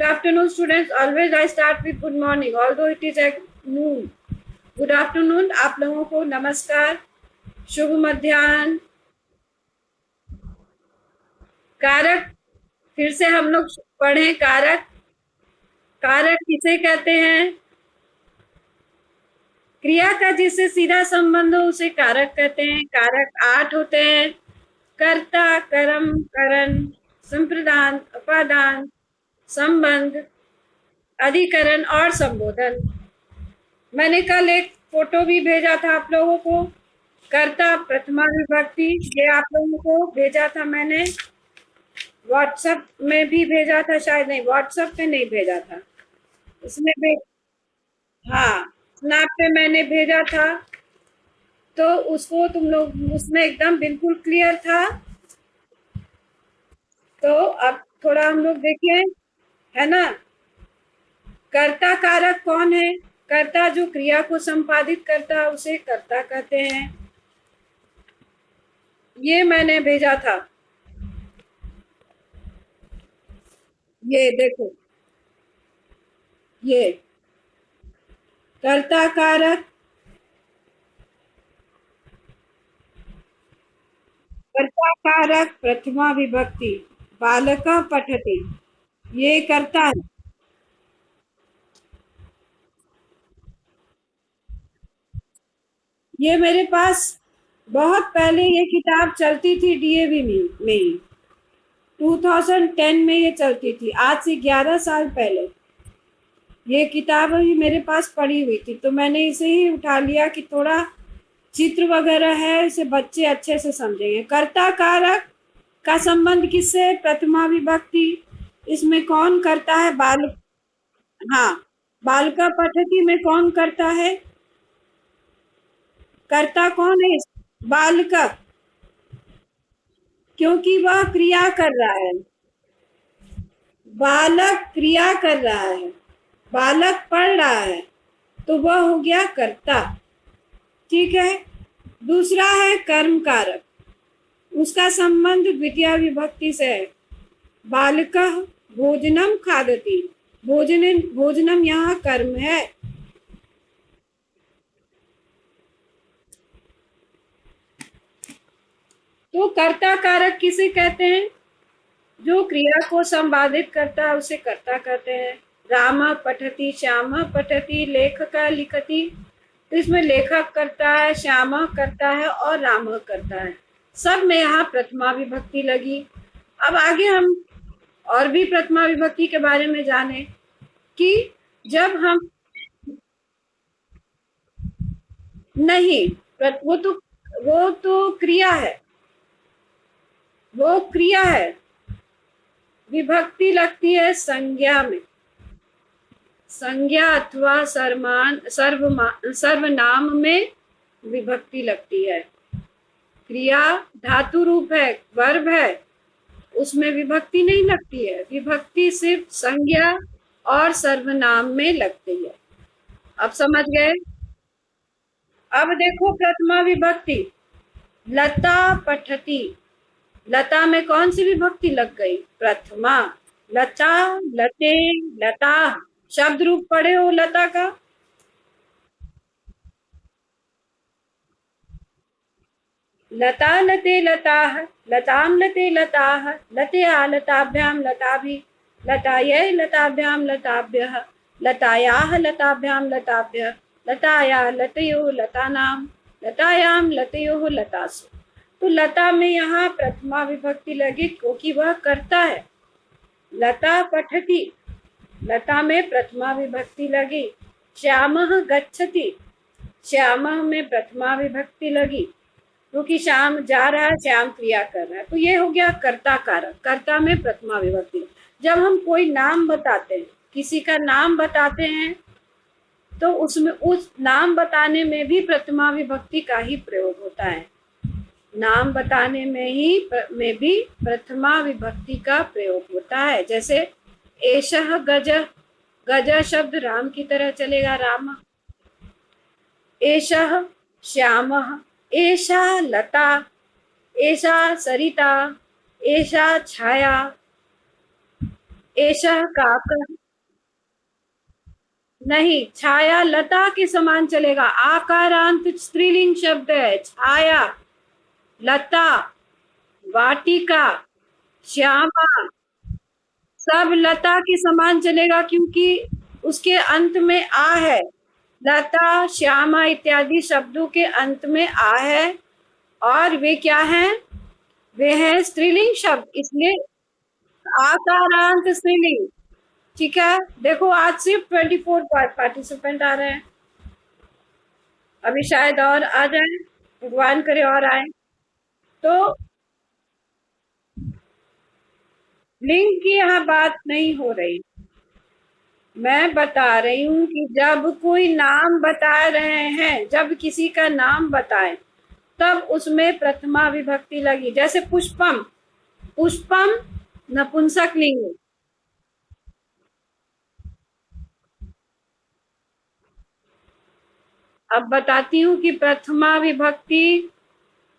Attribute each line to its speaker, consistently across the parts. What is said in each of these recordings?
Speaker 1: Good afternoon, students. Always I start with good morning, although it is at noon. Good afternoon. आप लोगों को नमस्कार, शुभ मध्याह्न। कारक फिर से हम लोग पढ़ें। कारक कारक किसे कहते हैं? क्रिया का जिससे सीधा संबंध हो उसे कारक कहते हैं। कारक 8 होते हैं: कर्ता, कर्म, करण, संप्रदान, अपादान, संबंध, अधिकरण और संबोधन। मैंने कल एक फोटो भी भेजा था आप लोगों को। कर्ता प्रथमा विभक्ति, ये आप लोगों को भेजा था मैंने। व्हाट्सएप में भी भेजा था, शायद नहीं, व्हाट्सएप पे नहीं भेजा था, इसमें हाँ, स्नैप पे मैंने भेजा था। तो उसको तुम लोग, उसमें एकदम बिल्कुल क्लियर था। तो अब थोड़ा हम लोग देखें, है ना। कर्ता कारक कौन है? कर्ता जो क्रिया को संपादित करता है उसे कर्ता कहते हैं। ये मैंने भेजा था, ये देखो, ये कर्ता कारक, कर्ता कारक प्रथमा विभक्ति, बालक पठति, ये कर्ता है। ये मेरे पास बहुत पहले ये किताब चलती थी डीएवी में ही 2010 में ये चलती थी, आज से 11 साल पहले ये किताब ही मेरे पास पड़ी हुई थी। तो मैंने इसे ही उठा लिया कि थोड़ा चित्र वगैरह है, इसे बच्चे अच्छे से समझेंगे। कर्ता कारक का संबंध किससे? प्रथमा विभक्ति। इसमें कौन करता है? बाल, हाँ, बालिका पठति में कौन करता है? कर्ता कौन है? बालिका, क्योंकि वह क्रिया कर रहा है। बालक क्रिया कर रहा है, बालक पढ़ रहा है, तो वह हो गया कर्ता। ठीक है। दूसरा है कर्म कारक, उसका संबंध द्वितीय विभक्ति से है। बालकः भोजनम खादति, भोजनम यहाँ कर्म है। तो कर्ता कारक किसे कहते हैं? जो क्रिया को संपादित करता है उसे कर्ता कहते हैं। राम पठति, श्याम पठति, लेखक लिखति। तो इसमें लेखक करता है, श्याम करता है और राम करता है। सब में यहाँ प्रथमा विभक्ति लगी। अब आगे हम और भी प्रथमा विभक्ति के बारे में जाने कि जब हम नहीं, वो तो क्रिया है, वो क्रिया है। विभक्ति लगती है संज्ञा में, संज्ञा अथवा सर्वनाम में विभक्ति लगती है। क्रिया धातु रूप है, वर्ब है, उसमें विभक्ति नहीं लगती है। विभक्ति सिर्फ संज्ञा और सर्वनाम में लगती है। अब समझ गए? अब देखो प्रथमा विभक्ति, लता पठति। लता में कौन सी विभक्ति लग गई? प्रथमा। लता, लते, लता, शब्द रूप पढ़े हो लता का? लता लते लताः, लतां लते लताः, लतया लताभ्यां लताभि, लतायै लताभ्यां लताभ्यः, लतायाः लताभ्यां लताभ्यः, लताया लतयोः लतानां, लतायां लतयोः लतासु। तो लता में यहाँ प्रथमा विभक्ति लगी क्योंकि वह करता है। लता पठति, लता में प्रथमा विभक्ति लगी। श्यामः गच्छति, श्यामः में प्रथमा विभक्ति लगी क्योंकि श्याम जा रहा है, श्याम क्रिया कर रहा है। तो ये हो गया कर्ता कारक, कर्ता में प्रथमा विभक्ति। जब हम कोई नाम बताते हैं, किसी का नाम बताते हैं, तो उसमें उस नाम बताने में भी प्रथमा विभक्ति का ही प्रयोग होता है। नाम बताने में भी प्रथमा विभक्ति का प्रयोग होता है। जैसे एषः गज, गज शब्द राम की तरह चलेगा, राम। एषः श्यामः, एषा लता, एषा सरिता, एषा छाया। एषः काकः। नहीं, छाया लता के समान चलेगा। आकारांत स्त्रीलिंग शब्द है। छाया, लता, वाटिका, श्यामा, सब लता के समान चलेगा क्योंकि उसके अंत में आ है। लता, श्यामा इत्यादि शब्दों के अंत में आ है और वे क्या हैं? वे हैं स्त्रीलिंग शब्द, इसलिए आकारांत स्त्रीलिंग। ठीक है, देखो आज सिर्फ 24 पार्टिसिपेंट आ रहे हैं, अभी शायद और आ जाए, भगवान करे और आए। तो लिंग की यहाँ बात नहीं हो रही, मैं बता रही हूँ कि जब कोई नाम बता रहे हैं, जब किसी का नाम बताएं तब उसमें प्रथमा विभक्ति लगी। जैसे पुष्पम, पुष्पम नपुंसक लिंग। अब बताती हूँ कि प्रथमा विभक्ति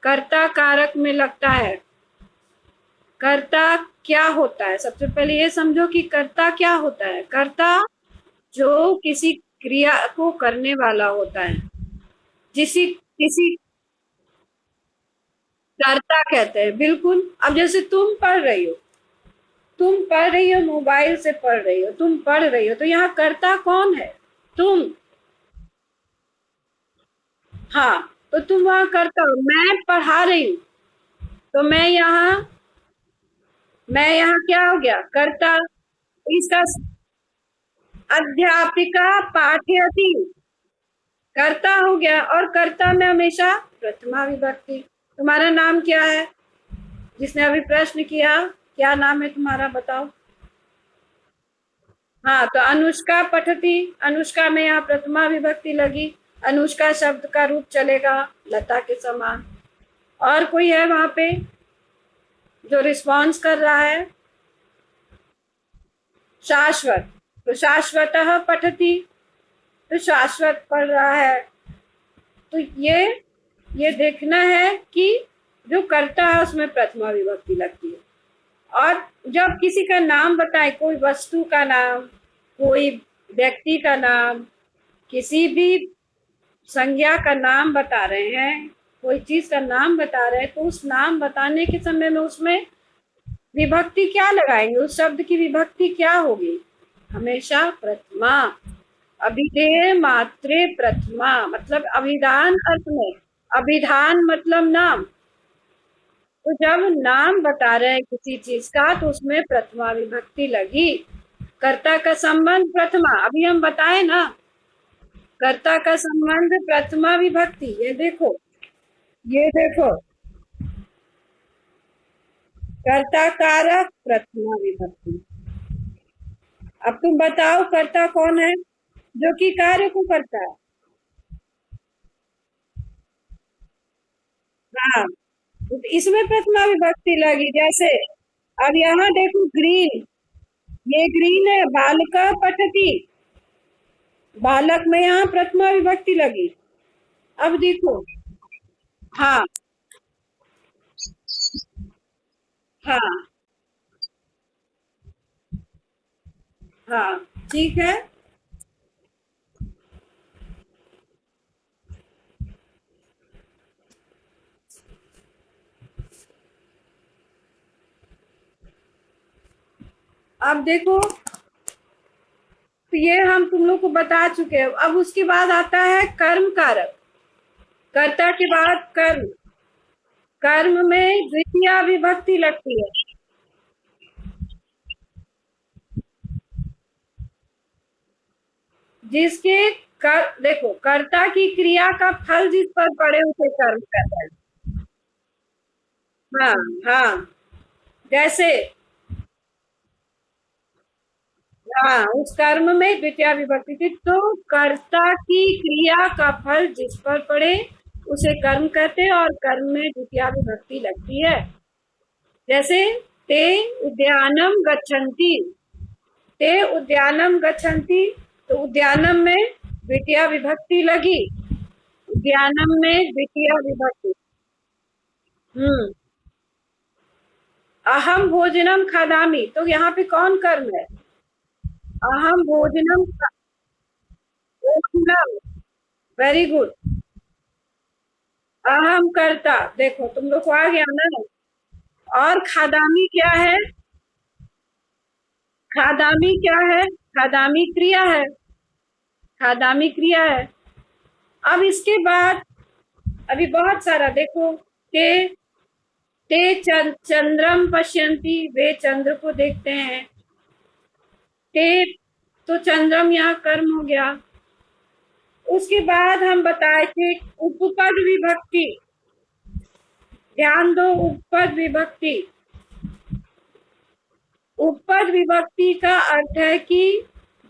Speaker 1: कर्ता कारक में लगता है। कर्ता क्या होता है? सबसे पहले ये समझो कि कर्ता क्या होता है। कर्ता जो किसी क्रिया को करने वाला होता है, जिसी किसी कर्ता कहते हैं, बिल्कुल। अब जैसे तुम पढ़ रही हो, तुम पढ़ रही हो, मोबाइल से पढ़ रही हो, तुम पढ़ रही हो, तो यहाँ कर्ता कौन है? तुम। हाँ, तो तुम वहां करता हो। मैं पढ़ा रही हूँ, तो मैं यहाँ क्या हो गया? कर्ता। इसका अध्यापिका पाठयति, कर्ता हो गया। और कर्ता में हमेशा प्रथमा विभक्ति। तुम्हारा नाम क्या है? जिसने अभी प्रश्न किया, क्या नाम है तुम्हारा, बताओ। हाँ, तो अनुष्का पठती, अनुष्का में यहाँ प्रथमा विभक्ति लगी। अनुष्का शब्द का रूप चलेगा लता के समान। और कोई है वहां पे जो रिस्पॉन्स कर रहा है? शाश्वत, तो शाश्वतः पठती, तो शाश्वत पढ़ रहा है। तो ये देखना है कि जो करता है उसमें प्रथमा विभक्ति लगती है। और जब किसी का नाम बताए, कोई वस्तु का नाम, कोई व्यक्ति का नाम, किसी भी संज्ञा का नाम बता रहे हैं, कोई चीज का नाम बता रहे हैं, तो उस नाम बताने के समय में उसमें विभक्ति क्या लगाएंगे? उस शब्द की विभक्ति क्या होगी? हमेशा प्रथमा। अभिधेय मात्रे प्रथमा, मतलब अभिधान अर्थ में। अभिधान मतलब नाम। तो जब नाम बता रहे हैं किसी चीज का, तो उसमें प्रथमा विभक्ति लगी। कर्ता का संबंध प्रथमा, अभी हम बताए ना, कर्ता का संबंध प्रथमा विभक्ति। ये देखो, ये देखो, कर्ता कारक प्रथमा विभक्ति। अब तुम बताओ कर्ता कौन है? जो कि कार्य को करता है। हाँ, तो इसमें प्रथमा विभक्ति लगी। जैसे अब यहाँ देखो, ग्रीन, ये ग्रीन है। बालका पठती, बालक में यहाँ प्रथमा विभक्ति लगी। अब देखो, हाँ हाँ हाँ, ठीक है। अब देखो, तो ये हम तुम लोग को बता चुके हैं। अब उसके बाद आता है कर्म कारक। कर्ता के बाद कर्म। कर्म में द्वितीया विभक्ति लगती है। जिसके देखो, कर्ता की क्रिया का फल जिस पर पड़े उसे कर्म कहते हैं। हाँ हाँ, जैसे हाँ, उस कर्म में द्वितीया विभक्ति थी, तो कर्ता की क्रिया का फल जिस पर पड़े उसे कर्म कहते हैं और कर्म में द्वितीया विभक्ति लगती है। जैसे ते उद्यानम गच्छन्ति, ते उद्यानम गच्छन्ति, तो उद्यानम में द्वितीया विभक्ति लगी। उद्यानम में द्वितीया विभक्ति। हम्म अहम भोजनम खादामी, तो यहाँ पे कौन कर्म है? अहम भोजनम भोजनम, वेरी गुड। अहम कर्ता, देखो तुम लोग को आ गया ना। और खादामी क्या है? खादामी क्या है? खादामी क्रिया है। खादामी क्रिया है। अब इसके बाद अभी बहुत सारा देखो। ते ते चंद्रम पश्यंती, वे चंद्र को देखते हैं। ते, तो चंद्रम यहाँ कर्म हो गया। उसके बाद हम बताए थे उपपद विभक्ति। ध्यान दो, उपपद विभक्ति। उपपद विभक्ति का अर्थ है कि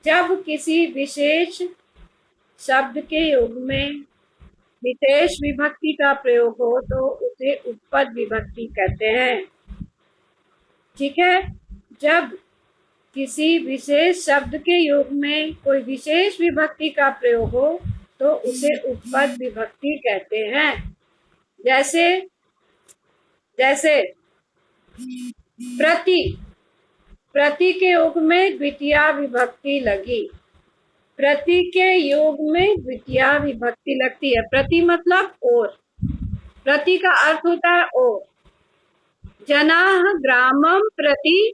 Speaker 1: जब किसी विशेष शब्द के योग में विशेष विभक्ति का प्रयोग हो तो उसे उपपद विभक्ति कहते हैं। ठीक है, जब किसी विशेष शब्द के योग में कोई विशेष विभक्ति का प्रयोग हो तो उसे उपपद विभक्ति कहते हैं। जैसे जैसे प्रति, प्रति के योग में द्वितीया विभक्ति लगी। प्रति के योग में द्वितीया विभक्ति लगती है। प्रति मतलब और, प्रति का अर्थ होता है और। जनाः ग्रामम प्रति,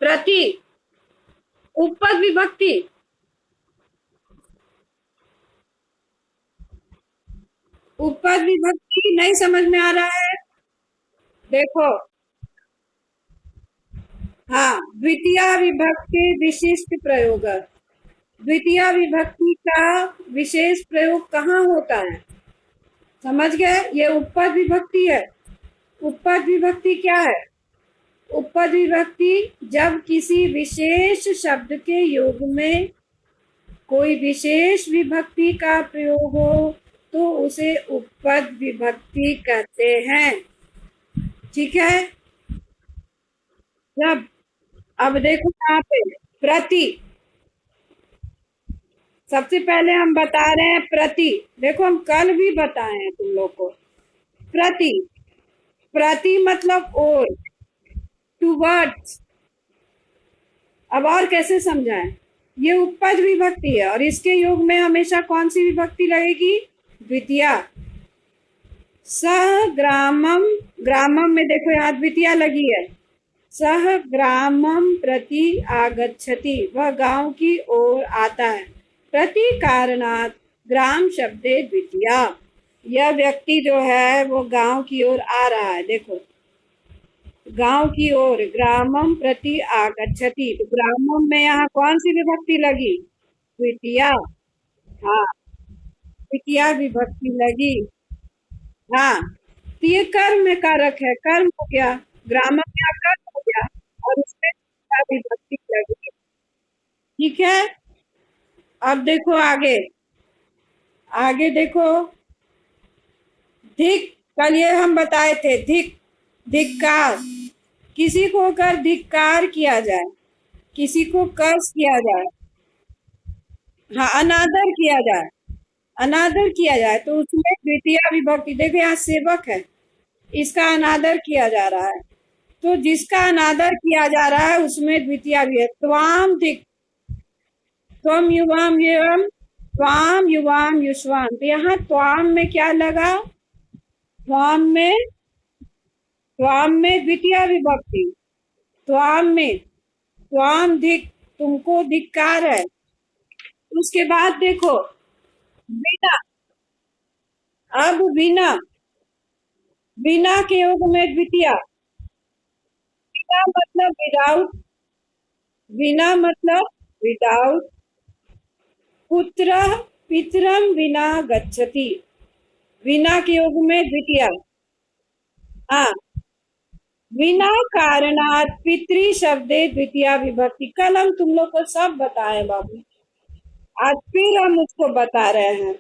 Speaker 1: प्रति उपपद विभक्ति। उपपद विभक्ति नहीं समझ में आ रहा है? देखो, हाँ, द्वितीया विभक्ति विशिष्ट प्रयोग। द्वितीया विभक्ति का विशेष प्रयोग कहाँ होता है? समझ गए? ये उपपद विभक्ति है। उपपद विभक्ति क्या है? उपपद विभक्ति जब किसी विशेष शब्द के योग में कोई विशेष विभक्ति का प्रयोग हो तो उसे उपपद विभक्ति कहते हैं। ठीक है, जब, अब देखो यहाँ पे प्रति, सबसे पहले हम बता रहे हैं प्रति। देखो हम कल भी बताए हैं तुम लोग को। प्रति, प्रति मतलब और, टूवर्ड्स। अब और कैसे समझाएं? ये उपपद विभक्ति है और इसके योग में हमेशा कौन सी विभक्ति लगेगी? द्वितीया। सह ग्रामम, ग्रामम में देखो यहाँ द्वितीया लगी है। सह ग्रामम प्रति आगच्छति, वह गांव की ओर आता है। प्रति कारणात् ग्राम शब्दे द्वितीया, यह व्यक्ति जो है वो गांव की ओर आ रहा है। देखो गांव की ओर, ग्रामम प्रति आगच्छति, तो ग्रामम में यहाँ कौन सी विभक्ति लगी? द्वितीया। हाँ, द्वितीया विभक्ति लगी। हाँ, तो ये कर्म कारक है, कर्म हो गया। ग्रामम क्या कर्म हो गया और उसमें द्वितीया विभक्ति लगी। ठीक है, अब देखो आगे, आगे देखो। धिक, कल ये हम बताए थे, धिक, धिक्कार। किसी को अगर धिक्कार किया जाए, किसी को कर्ज किया जाए, हाँ अनादर किया जाए, अनादर किया जाए तो उसमें द्वितीया विभक्ति। देखो यहाँ सेवक है, इसका अनादर किया जा रहा है, तो जिसका अनादर किया जा रहा है उसमें द्वितीया भी है। त्वाम धिक, त्वम युवाम युवम, त्वाम युवाम युष्वाम, तो यहाँ त्वाम में क्या लगा? त्वाम में, त्वाम में द्वितीया विभक्ति। त्वाम में, त्वाम धिक, तुमको धिक्कार है। उसके बाद देखो बिना, अब बिना, बिना के योग में द्वितीया। बिना मतलब विदाउट, बिना मतलब विदाउट। पुत्र पितरम बिना गच्छति, बिना के योग में द्वितीया। हाँ, बिना कारणात् पितृ शब्दे द्वितीया विभक्ति। कल हम तुम लोग को सब बताए बाबू, आज फिर हम उसको बता रहे हैं।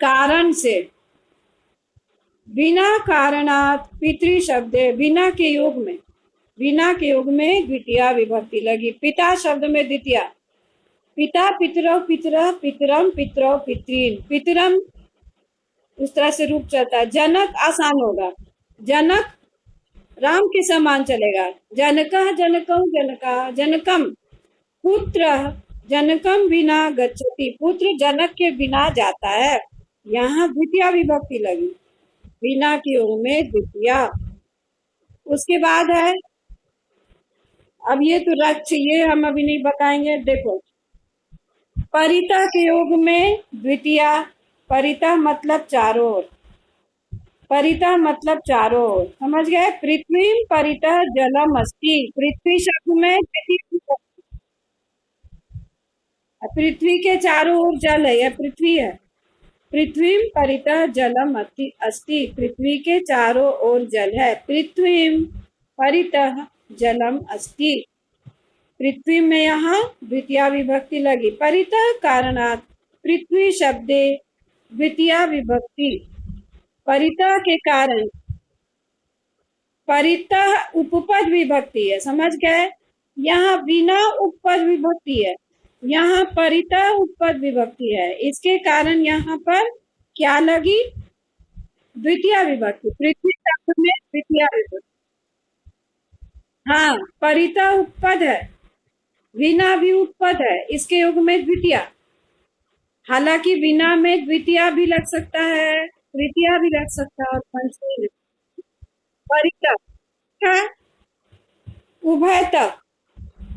Speaker 1: कारण से, बिना कारणात पितृ शब्दे, बिना के योग में द्वितीया विभक्ति लगी। पिता शब्द में द्वितीया, पिता पितरौ पितरः पितरम पितरौ पितॄन्, पितरम उस तरह से रूप चलता है। जनक आसान होगा, जनक राम के समान चलेगा। जनकः जनकौ जनका जनकम, पुत्र जनकम बिना गच्छति, पुत्र जनक के बिना जाता है। यहाँ द्वितीया विभक्ति लगी, बिना के योग में द्वितीया। उसके बाद है, अब ये तो रक्ष, ये हम अभी नहीं बताएंगे। देखो, परितः के योग में द्वितीया, परितः मतलब चारों ओर, परितः मतलब चारों ओर, समझ गए। पृथ्वी परितः जलम अस्ति, पृथ्वी शब्द में द्वितीया, पृथ्वी के चारों ओर जल है, यह पृथ्वी है। पृथ्वी परितः जलम अस्ति, पृथ्वी के चारों ओर जल है। पृथ्वी परितः जलम अस्ति, पृथ्वी में यहाँ द्वितीया विभक्ति लगी। परितः कारणात् पृथ्वी शब्दे द्वितीया विभक्ति, परितः के कारण, परितः उपपद विभक्ति है, समझ गए। यहाँ बिना उपपद विभक्ति है, यहाँ परितः उपपद विभक्ति है, इसके कारण यहाँ पर क्या लगी? द्वितीया विभक्ति। पृथ्वी शब्द में द्वितीया विभक्ति, हाँ परितः उपपद है, बिना भी उपपद है, इसके योग में द्वितीया। हालांकि बिना में द्वितीया भी लग सकता है, तृतीया भी लग सकता है और पंचमी। परितः है उभयतः,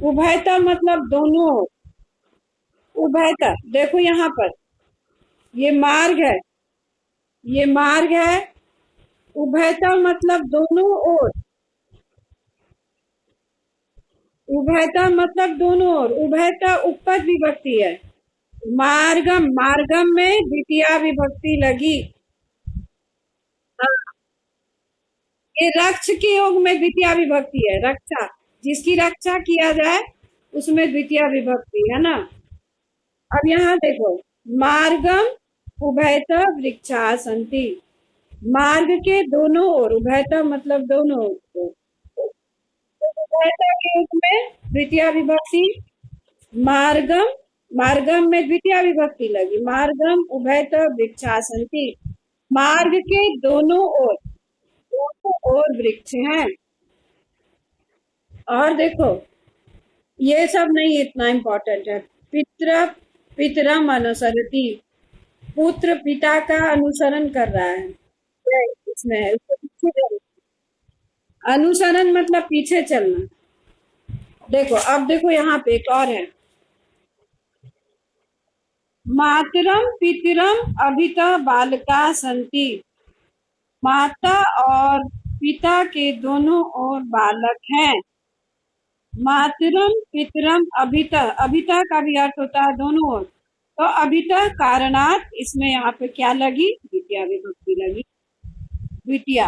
Speaker 1: उभयतः मतलब दोनों, उभयतः। देखो यहाँ पर ये मार्ग है, ये मार्ग है, उभयतः मतलब दोनों ओर, उभयतः मतलब दोनों ओर, उभयतः उपपद विभक्ति है। मार्गम, मार्गम में द्वितीया विभक्ति लगी। ये रक्ष के योग में द्वितीया विभक्ति है, रक्षा, जिसकी रक्षा किया जाए उसमें द्वितीया विभक्ति है ना। अब यहाँ देखो, मार्गम उभयतः वृक्षा सन्ति, मार्ग के दोनों ओर, उभयतः मतलब दोनों ओर, उभयतः के योग में द्वितीया विभक्ति। मार्गम, मार्गम में द्वितीया विभक्ति लगी। मार्गम उभयतः वृक्षा सन्ति, मार्ग के दोनों ओर, दोनों ओर वृक्ष हैं। और देखो ये सब नहीं इतना इम्पोर्टेंट है। पितृ पितरम अनुसरति, पुत्र पिता का अनुसरण कर रहा है, इसमें है, अनुसरण मतलब पीछे चलना। देखो अब देखो यहाँ पे एक और है, मातरम पितरम अभितः बालका सन्ति, माता और पिता के दोनों ओर बालक हैं। मातरम पितरम अभितः, अभितः का भी अर्थ होता है दोनों ओर, तो अभितः कारणात् इसमें यहाँ पे क्या लगी? द्वितीया विभक्ति लगी, द्वितीया।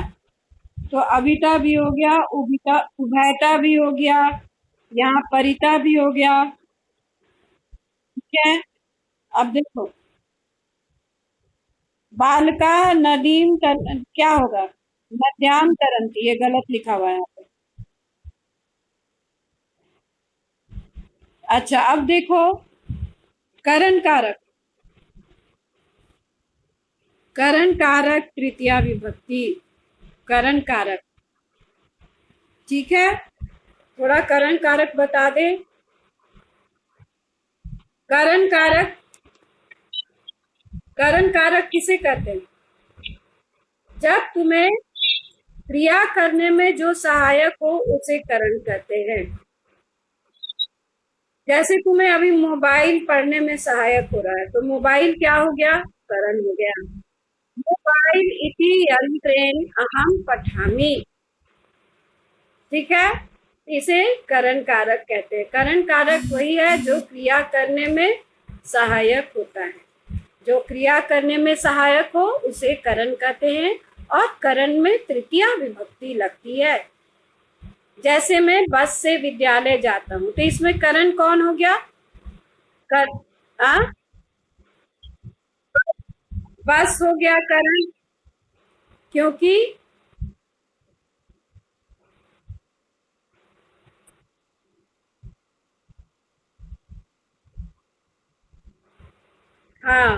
Speaker 1: तो अभितः भी हो गया, उभयतः भी हो गया, यहाँ परितः भी हो गया, ठीक है। अब देखो बालका नदीम क्या होगा? नद्याम तरंती, ये गलत लिखा हुआ है यहाँ पे। अच्छा अब देखो करण कारक, करण कारक तृतीया विभक्ति, करण कारक, ठीक है। थोड़ा करण कारक बता दे। करण कारक, करण कारक किसे कहते हैं? जब तुम्हें क्रिया करने में जो सहायक हो उसे करण कहते हैं। जैसे तुम्हें अभी मोबाइल पढ़ने में सहायक हो रहा है, तो मोबाइल क्या हो गया? करण हो गया। मोबाइल इति यंत्रेण अहम पठामि, ठीक है, इसे करण कारक कहते हैं। करण कारक वही है जो क्रिया करने में सहायक होता है, जो क्रिया करने में सहायक हो उसे करण कहते हैं। और करण में तृतीया विभक्ति लगती है। जैसे मैं बस से विद्यालय जाता हूँ, तो इसमें करण कौन हो गया? बस हो गया करण, क्योंकि हाँ